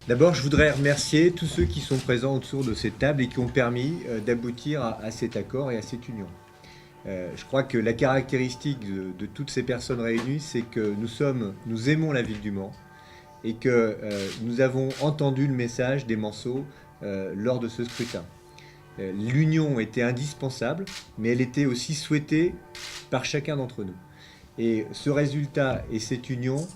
D'abord, je voudrais remercier tous ceux qui sont présents autour de cette table et qui ont permis d'aboutir à cet accord et à cette union. Je crois que la caractéristique de toutes ces personnes réunies, c'est que nous aimons la ville du Mans et que nous avons entendu le message des Manceaux lors de ce scrutin. L'union était indispensable, mais elle était aussi souhaitée par chacun d'entre nous. Et ce résultat et cette union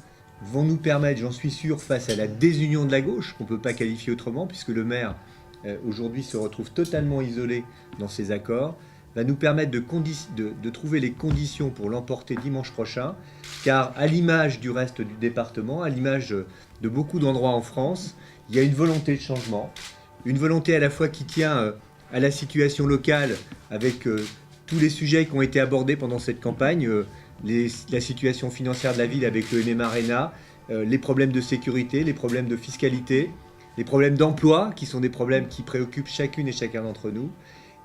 vont nous permettre, j'en suis sûr, face à la désunion de la gauche, qu'on ne peut pas qualifier autrement, puisque le maire aujourd'hui se retrouve totalement isolé dans ces accords, va nous permettre de trouver les conditions pour l'emporter dimanche prochain, car à l'image du reste du département, à l'image de beaucoup d'endroits en France, il y a une volonté de changement, une volonté à la fois qui tient à la situation locale, avec tous les sujets qui ont été abordés pendant cette campagne, la situation financière de la ville avec le MM Arena, les problèmes de sécurité, les problèmes de fiscalité, les problèmes d'emploi, qui sont des problèmes qui préoccupent chacune et chacun d'entre nous.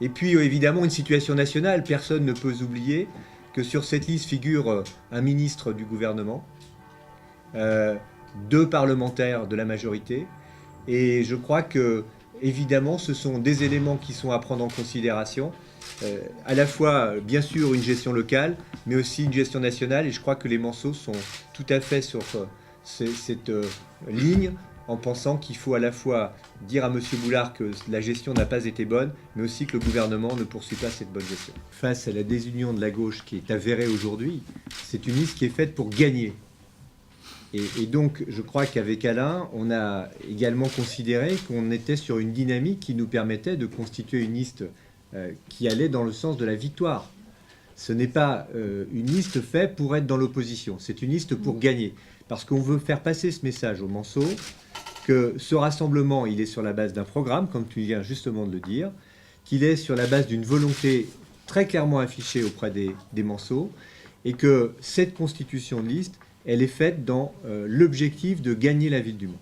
Et puis évidemment une situation nationale. Personne ne peut oublier que sur cette liste figure un ministre du gouvernement, deux parlementaires de la majorité. Et je crois que, évidemment, ce sont des éléments qui sont à prendre en considération. À la fois, bien sûr, une gestion locale, mais aussi une gestion nationale. Et je crois que les Manceaux sont tout à fait sur cette ligne, en pensant qu'il faut à la fois dire à M. Boulard que la gestion n'a pas été bonne, mais aussi que le gouvernement ne poursuit pas cette bonne gestion. Face à la désunion de la gauche qui est avérée aujourd'hui, c'est une liste qui est faite pour gagner. Et donc, je crois qu'avec Alain, on a également considéré qu'on était sur une dynamique qui nous permettait de constituer une liste qui allait dans le sens de la victoire. Ce n'est pas une liste faite pour être dans l'opposition, c'est une liste pour gagner. Parce qu'on veut faire passer ce message aux Manceaux, que ce rassemblement, il est sur la base d'un programme, comme tu viens justement de le dire, qu'il est sur la base d'une volonté très clairement affichée auprès des Manceaux, et que cette constitution de liste, elle est faite dans l'objectif de gagner la ville du Mans.